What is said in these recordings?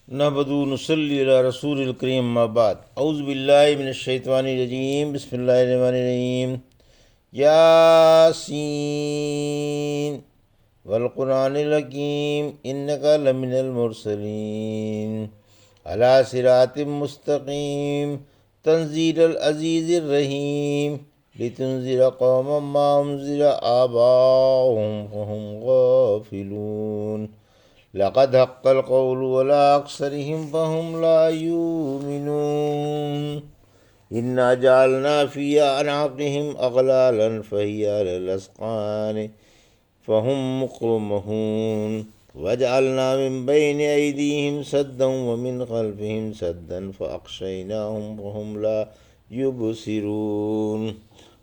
نحمدہ و نصلی علی رسول الکریم اما بعد اعوذ باللہ من الشیطان الرجیم بسم اللہ الرحمن الرحیم یاسین والقرآن الحکیم انک لمن المرسلین علی صراط مستقیم تنزیل العزیز الرحیم لتنذر قوما ما انذر آباؤهم فهم غافلون لقد حق القول ولا أكثرهم فهم لا يؤمنون إنا جعلنا في أعناقهم أغلالا فهي على الأذقان فهم مقمحون وجعلنا من بين أيديهم سدا ومن خلفهم سدا فأغشيناهم فهم لا يبصرون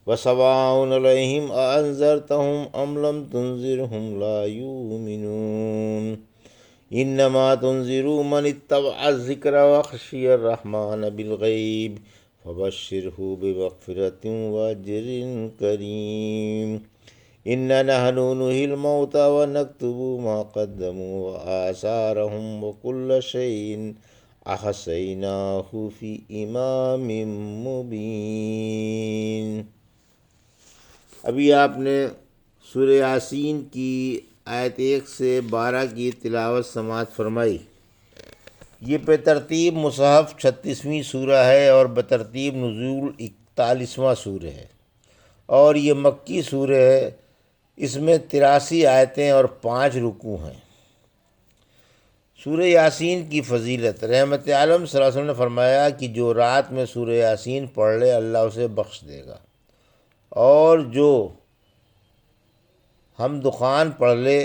وسواء عليهم أأنذرتهم أم لم تنذرهم لا يؤمنون انما تنذروا من اتبع الذکر وخشی الرحمن بالغیب فبشرہ بمغفرۃ واجر کریم انا نحن نحیی الموتى ونکتب ما قدموا وآثارهم وکل شیء احصیناہ فی امام مبین۔ ابھی آپ نے سورہ یاسین کی آیت 1 سے 12 کی تلاوت سماعت فرمائی۔ یہ پہ ترتیب مصحف 36ویں سورہ ہے اور بترتیب نزول 41واں سورہ ہے، اور یہ مکی سورہ ہے۔ اس میں 83 آیتیں اور 5 رکوع ہیں۔ سورہ یاسین کی فضیلت، رحمت عالم صلی اللہ علیہ وسلم نے فرمایا کہ جو رات میں سورہ یاسین پڑھ لے اللہ اسے بخش دے گا، اور جو حمد خوان پڑھ لے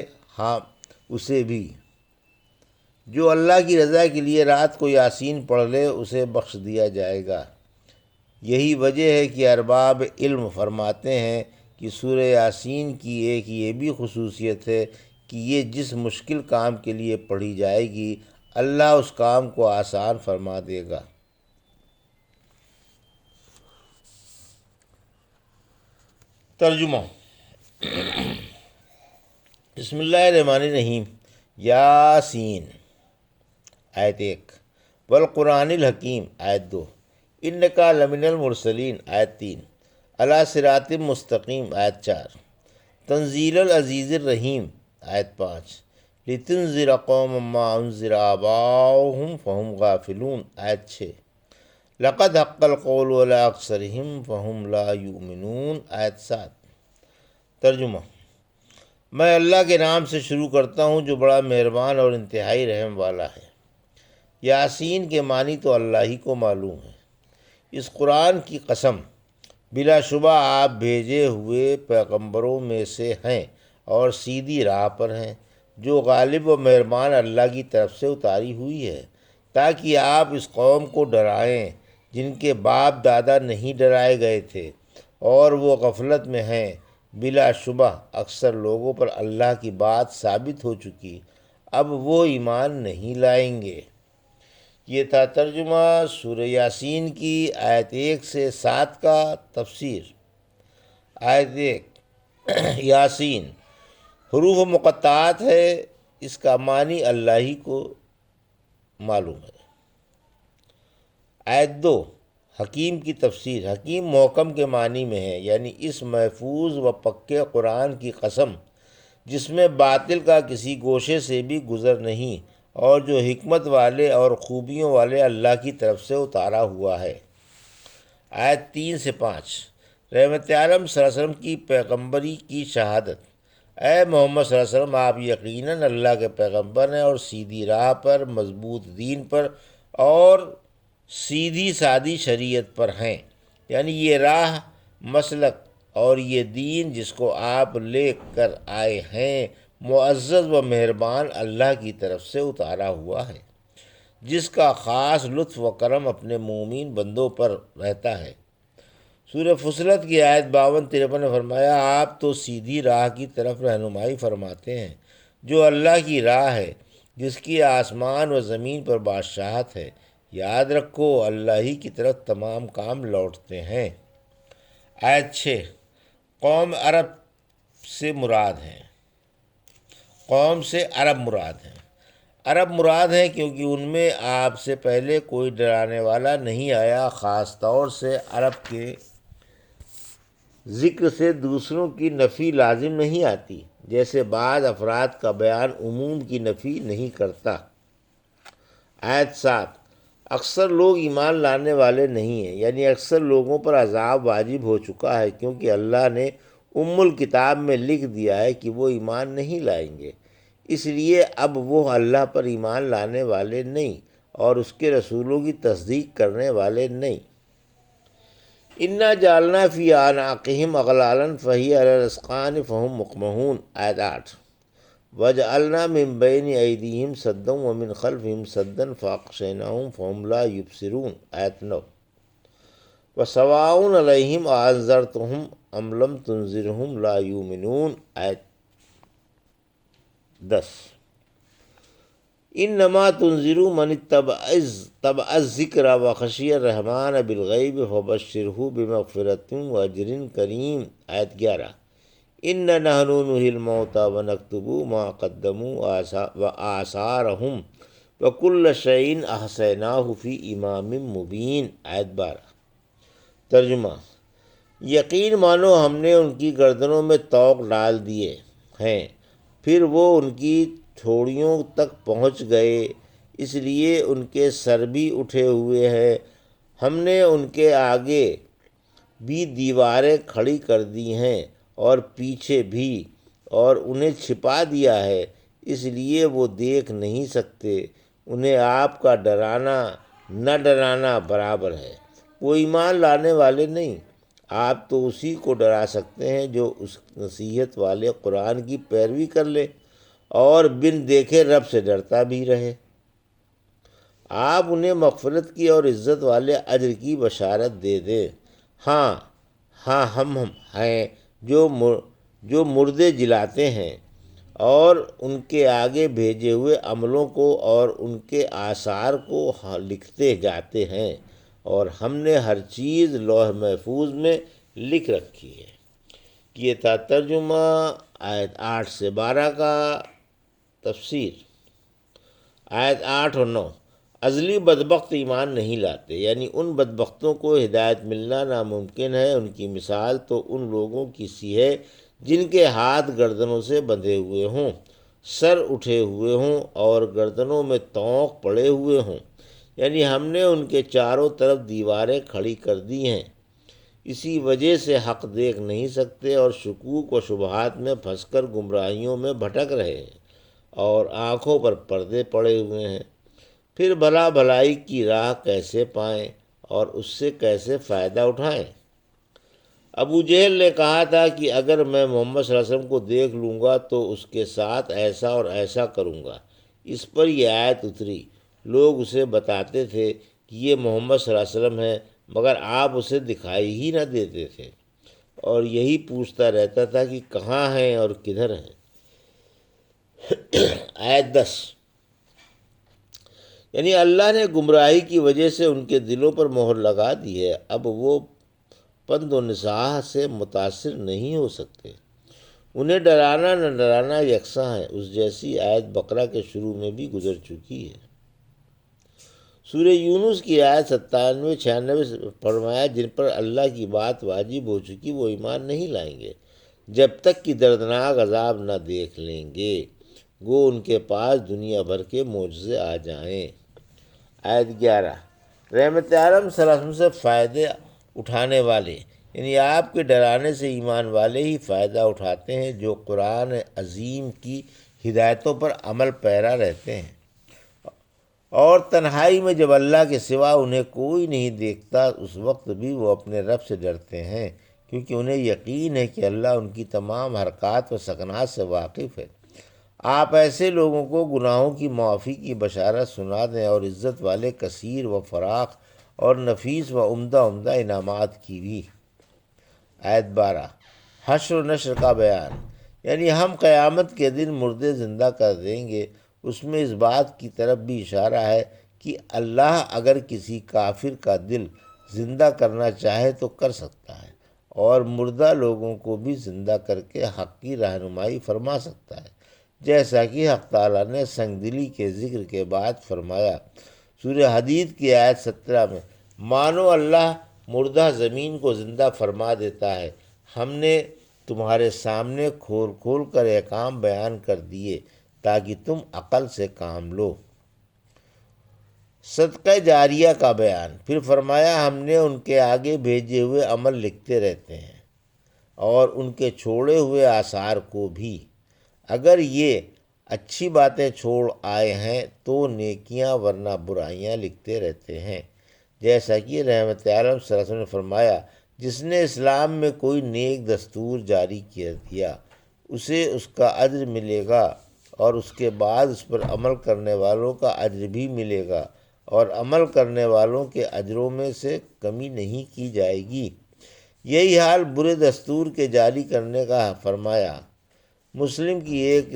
اسے بھی۔ جو اللہ کی رضا کے لیے رات کو یاسین پڑھ لے اسے بخش دیا جائے گا۔ یہی وجہ ہے کہ ارباب علم فرماتے ہیں کہ سورہ یاسین کی ایک یہ بھی خصوصیت ہے کہ یہ جس مشکل کام کے لیے پڑھی جائے گی اللہ اس کام کو آسان فرما دے گا۔ ترجمہ۔ بسم اللہ الرحمن الرحیم۔ یاسین آیت 1، والقرآن الحکیم آیت 2، انکا لمن المرسلین آیت 3، علی صراط مستقیم آیت 4، تنزیل العزیز الرحیم آیت 5، لتنذر قوما ما انذر آباؤهم فهم غافلون آیت 6، لقد حق القول علی اکثرهم فهم لا یؤمنون آیت 7۔ ترجمہ۔ میں اللہ کے نام سے شروع کرتا ہوں جو بڑا مہربان اور انتہائی رحم والا ہے۔ یاسین کے معنی تو اللہ ہی کو معلوم ہے۔ اس قرآن کی قسم، بلا شبہ آپ بھیجے ہوئے پیغمبروں میں سے ہیں اور سیدھی راہ پر ہیں، جو غالب و مہربان اللہ کی طرف سے اتاری ہوئی ہے، تاکہ آپ اس قوم کو ڈرائیں جن کے باپ دادا نہیں ڈرائے گئے تھے اور وہ غفلت میں ہیں۔ بلا شبہ اکثر لوگوں پر اللہ کی بات ثابت ہو چکی، اب وہ ایمان نہیں لائیں گے۔ یہ تھا ترجمہ سورہ یاسین کی آیت 1 سے 7 کا تفسیر۔ آیت 1، یاسین حروف مقطعات ہے، اس کا معنی اللہ ہی کو معلوم ہے۔ آیت 2، حکیم کی تفسیر۔ حکیم محکم کے معنی میں ہے، یعنی اس محفوظ و پکے قرآن کی قسم جس میں باطل کا کسی گوشے سے بھی گزر نہیں، اور جو حکمت والے اور خوبیوں والے اللہ کی طرف سے اتارا ہوا ہے۔ آیت 3 سے 5، رحمت عالم صلی اللہ علیہ وسلم کی پیغمبری کی شہادت۔ اے محمد صلی اللہ علیہ وسلم، آپ یقیناً اللہ کے پیغمبر ہیں اور سیدھی راہ پر، مضبوط دین پر اور سیدھی سادی شریعت پر ہیں، یعنی یہ راہ، مسلک اور یہ دین جس کو آپ لے کر آئے ہیں معزز و مہربان اللہ کی طرف سے اتارا ہوا ہے، جس کا خاص لطف و کرم اپنے مومن بندوں پر رہتا ہے۔ سورہ فصلت کی آیت 52-53 نے فرمایا، آپ تو سیدھی راہ کی طرف رہنمائی فرماتے ہیں، جو اللہ کی راہ ہے جس کی آسمان و زمین پر بادشاہت ہے۔ یاد رکھو اللہ ہی کی طرف تمام کام لوٹتے ہیں۔ آیت 6، قوم عرب سے مراد ہیں۔ قوم سے عرب مراد ہیں۔ عرب مراد ہیں کیونکہ ان میں آپ سے پہلے کوئی ڈرانے والا نہیں آیا۔ خاص طور سے عرب کے ذکر سے دوسروں کی نفی لازم نہیں آتی، جیسے بعض افراد کا بیان عموم کی نفی نہیں کرتا۔ آیت 7، اکثر لوگ ایمان لانے والے نہیں ہیں، یعنی اکثر لوگوں پر عذاب واجب ہو چکا ہے، کیونکہ اللہ نے الکتاب میں لکھ دیا ہے کہ وہ ایمان نہیں لائیں گے، اس لیے اب وہ اللہ پر ایمان لانے والے نہیں اور اس کے رسولوں کی تصدیق کرنے والے نہیں۔ انا جعلنا فی اعناقہم اغلالا فہی علی الاذقان فہم مقمحون۔ آیت 8، وجعلنا من بین ایدیہم سدا ومن خلفہم سدا فاغشیناہم فہم لا یبصرون۔ آیت 9، وسواء علیہم اانذرتہم ام لم تنذرہم لا یؤمنون۔ آیت 10، انما تنذر من اتبع الذکر وخشی الرحمن بالغیب فبشرہ بمغفرۃ واجر کریم۔ آیت 11، انا نحن نحیی الموتى ونکتب ما قدموا وآثارہم وکل شیء احصیناہ فی امام مبین۔ آیت 12۔ ترجمہ، یقین مانو ہم نے ان کی گردنوں میں طوق ڈال دیے ہیں، پھر وہ ان کی ٹھوڑیوں تک پہنچ گئے، اس لیے ان کے سر بھی اٹھے ہوئے ہیں۔ ہم نے ان کے آگے بھی دیواریں کھڑی کر دی ہیں اور پیچھے بھی، اور انہیں چھپا دیا ہے، اس لیے وہ دیکھ نہیں سکتے۔ انہیں آپ کا ڈرانا نہ ڈرانا برابر ہے، وہ ایمان لانے والے نہیں۔ آپ تو اسی کو ڈرا سکتے ہیں جو اس نصیحت والے قرآن کی پیروی کر لے اور بن دیکھے رب سے ڈرتا بھی رہے۔ آپ انہیں مغفرت کی اور عزت والے اجر کی بشارت دے دیں۔ ہاں ہم ہیں جو مردے جلاتے ہیں اور ان کے آگے بھیجے ہوئے عملوں کو اور ان کے آثار کو لکھتے جاتے ہیں، اور ہم نے ہر چیز لوح محفوظ میں لکھ رکھی ہے۔ یہ تھا ترجمہ آیت 8 سے 12 کا۔ تفسیر۔ آیت 8 اور 9، ازلی بدبخت ایمان نہیں لاتے، یعنی ان بدبختوں کو ہدایت ملنا ناممکن ہے۔ ان کی مثال تو ان لوگوں کی سی ہے جن کے ہاتھ گردنوں سے بندھے ہوئے ہوں، سر اٹھے ہوئے ہوں اور گردنوں میں طوق پڑے ہوئے ہوں، یعنی ہم نے ان کے چاروں طرف دیواریں کھڑی کر دی ہیں، اسی وجہ سے حق دیکھ نہیں سکتے اور شکوک و شبہات میں پھنس کر گمراہیوں میں بھٹک رہے ہیں اور آنکھوں پر پردے پڑے ہوئے ہیں۔ پھر بھلا بھلائی کی راہ کیسے پائیں اور اس سے کیسے فائدہ اٹھائیں؟ ابو جہل نے کہا تھا کہ اگر میں محمد صلی اللہ علیہ وسلم کو دیکھ لوں گا تو اس کے ساتھ ایسا اور ایسا کروں گا۔ اس پر یہ آیت اتری۔ لوگ اسے بتاتے تھے کہ یہ محمد صلی اللہ علیہ وسلم ہے، مگر آپ اسے دکھائی ہی نہ دیتے تھے، اور یہی پوچھتا رہتا تھا کہ کہاں ہیں اور کدھر ہیں۔ آیت 10، یعنی اللہ نے گمراہی کی وجہ سے ان کے دلوں پر مہر لگا دی ہے، اب وہ پند و نصاحت سے متاثر نہیں ہو سکتے۔ انہیں ڈرانا نہ ڈرانا یکساں ہے۔ اس جیسی آیت بقرہ کے شروع میں بھی گزر چکی ہے۔ سورہ یونس کی آیت 97-96 سے فرمایا، جن پر اللہ کی بات واجب ہو چکی وہ ایمان نہیں لائیں گے جب تک کہ دردناک عذاب نہ دیکھ لیں گے، گو ان کے پاس دنیا بھر کے معجزے آ جائیں۔ آیت 11، رحمت عالم صلی اللہ علیہ وسلم سے فائدے اٹھانے والے، یعنی آپ کے ڈرانے سے ایمان والے ہی فائدہ اٹھاتے ہیں جو قرآن عظیم کی ہدایتوں پر عمل پیرا رہتے ہیں، اور تنہائی میں جب اللہ کے سوا انہیں کوئی نہیں دیکھتا اس وقت بھی وہ اپنے رب سے ڈرتے ہیں، کیونکہ انہیں یقین ہے کہ اللہ ان کی تمام حرکات و سکنات سے واقف ہے۔ آپ ایسے لوگوں کو گناہوں کی معافی کی بشارت سنا دیں اور عزت والے کثیر و فراخ اور نفیس و عمدہ انعامات کی بھی۔ آیت 12، حشر و نشر کا بیان، یعنی ہم قیامت کے دن مردے زندہ کر دیں گے۔ اس میں اس بات کی طرف بھی اشارہ ہے کہ اللہ اگر کسی کافر کا دل زندہ کرنا چاہے تو کر سکتا ہے، اور مردہ لوگوں کو بھی زندہ کر کے حق کی رہنمائی فرما سکتا ہے، جیسا کہ حق تعالیٰ نے سنگ دلی کے ذکر کے بعد فرمایا سورہ حدید کی آیت 17 میں، مانو اللہ مردہ زمین کو زندہ فرما دیتا ہے، ہم نے تمہارے سامنے کھول کھول کر احکام بیان کر دیے تاکہ تم عقل سے کام لو۔ صدقہ جاریہ کا بیان، پھر فرمایا ہم نے ان کے آگے بھیجے ہوئے عمل لکھتے رہتے ہیں اور ان کے چھوڑے ہوئے آثار کو بھی۔ اگر یہ اچھی باتیں چھوڑ آئے ہیں تو نیکیاں ورنہ برائیاں لکھتے رہتے ہیں، جیسا کہ رحمت عالم صلی اللہ علیہ وسلم نے فرمایا جس نے اسلام میں کوئی نیک دستور جاری کر دیا اسے اس کا اجر ملے گا اور اس کے بعد اس پر عمل کرنے والوں کا اجر بھی ملے گا اور عمل کرنے والوں کے اجروں میں سے کمی نہیں کی جائے گی۔ یہی حال برے دستور کے جاری کرنے کا فرمایا۔ مسلم کی ایک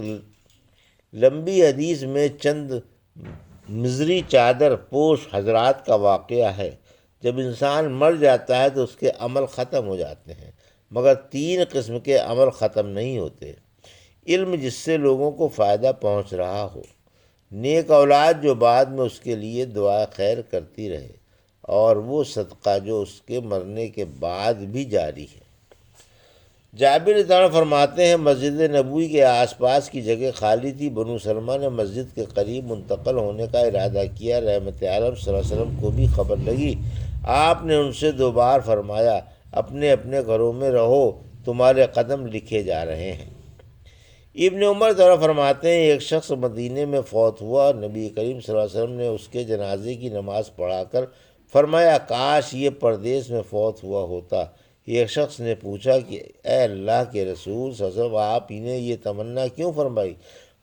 لمبی حدیث میں چند مزری چادر پوش حضرات کا واقعہ ہے۔ جب انسان مر جاتا ہے تو اس کے عمل ختم ہو جاتے ہیں، مگر 3 قسم کے عمل ختم نہیں ہوتے: علم جس سے لوگوں کو فائدہ پہنچ رہا ہو، نیک اولاد جو بعد میں اس کے لیے دعا خیر کرتی رہے، اور وہ صدقہ جو اس کے مرنے کے بعد بھی جاری ہے۔ جابر رضی اللہ عنہ فرماتے ہیں مسجد نبوی کے آس پاس کی جگہ خالی تھی، بنو سلمہ نے مسجد کے قریب منتقل ہونے کا ارادہ کیا، رحمت عالم صلی اللہ علیہ وسلم کو بھی خبر لگی، آپ نے ان سے 2 بار فرمایا اپنے اپنے گھروں میں رہو، تمہارے قدم لکھے جا رہے ہیں۔ ابن عمر تعالیٰ فرماتے ہیں ایک شخص مدینے میں فوت ہوا، نبی کریم صلی اللہ علیہ وسلم نے اس کے جنازے کی نماز پڑھا کر فرمایا کاش یہ پردیس میں فوت ہوا ہوتا۔ ایک شخص نے پوچھا کہ اے اللہ کے رسول صلی اللہ علیہ وسلم آپ نے یہ تمنا کیوں فرمائی؟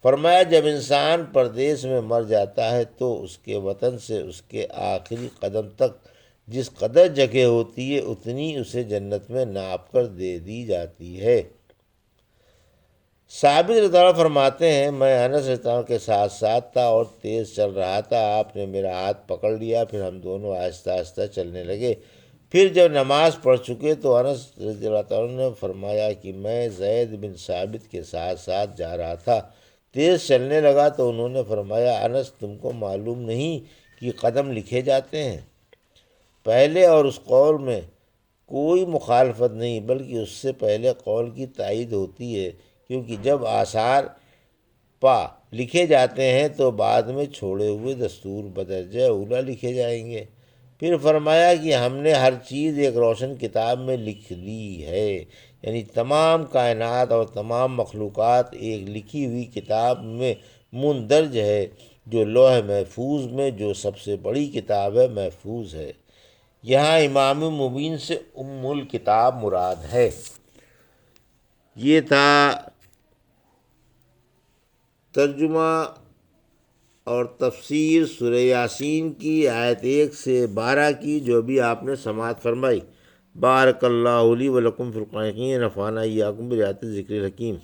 فرمایا جب انسان پردیس میں مر جاتا ہے تو اس کے وطن سے اس کے آخری قدم تک جس قدر جگہ ہوتی ہے اتنی اسے جنت میں ناپ کر دے دی جاتی ہے۔ ثابت رضی اللہ عنہ فرماتے ہیں میں انس رضی اللہ عنہ کے ساتھ ساتھ تھا اور تیز چل رہا تھا، آپ نے میرا ہاتھ پکڑ لیا، پھر ہم دونوں آہستہ آہستہ چلنے لگے۔ پھر جب نماز پڑھ چکے تو انس رضی اللہ عنہ نے فرمایا کہ میں زید بن ثابت کے ساتھ ساتھ جا رہا تھا، تیز چلنے لگا تو انہوں نے فرمایا انس تم کو معلوم نہیں کہ قدم لکھے جاتے ہیں؟ پہلے اور اس قول میں کوئی مخالفت نہیں بلکہ اس سے پہلے قول کی تائید ہوتی ہے، کیونکہ جب آثار پا لکھے جاتے ہیں تو بعد میں چھوڑے ہوئے دستور بدرجہ اولا لکھے جائیں گے۔ پھر فرمایا کہ ہم نے ہر چیز ایک روشن کتاب میں لکھ لی ہے، یعنی تمام کائنات اور تمام مخلوقات ایک لکھی ہوئی کتاب میں مندرج ہے جو لوح محفوظ میں جو سب سے بڑی کتاب ہے محفوظ ہے۔ یہاں امام مبین سے الکتاب مراد ہے۔ یہ تھا ترجمہ اور تفسیر سورہ یاسین کی آیت 1 سے 12 کی جو بھی آپ نے سماعت فرمائی۔ بارک اللہ لی و لکم فی القرآن الحکیم، نفعنا ایاکم بآیات الذکر الحکیم۔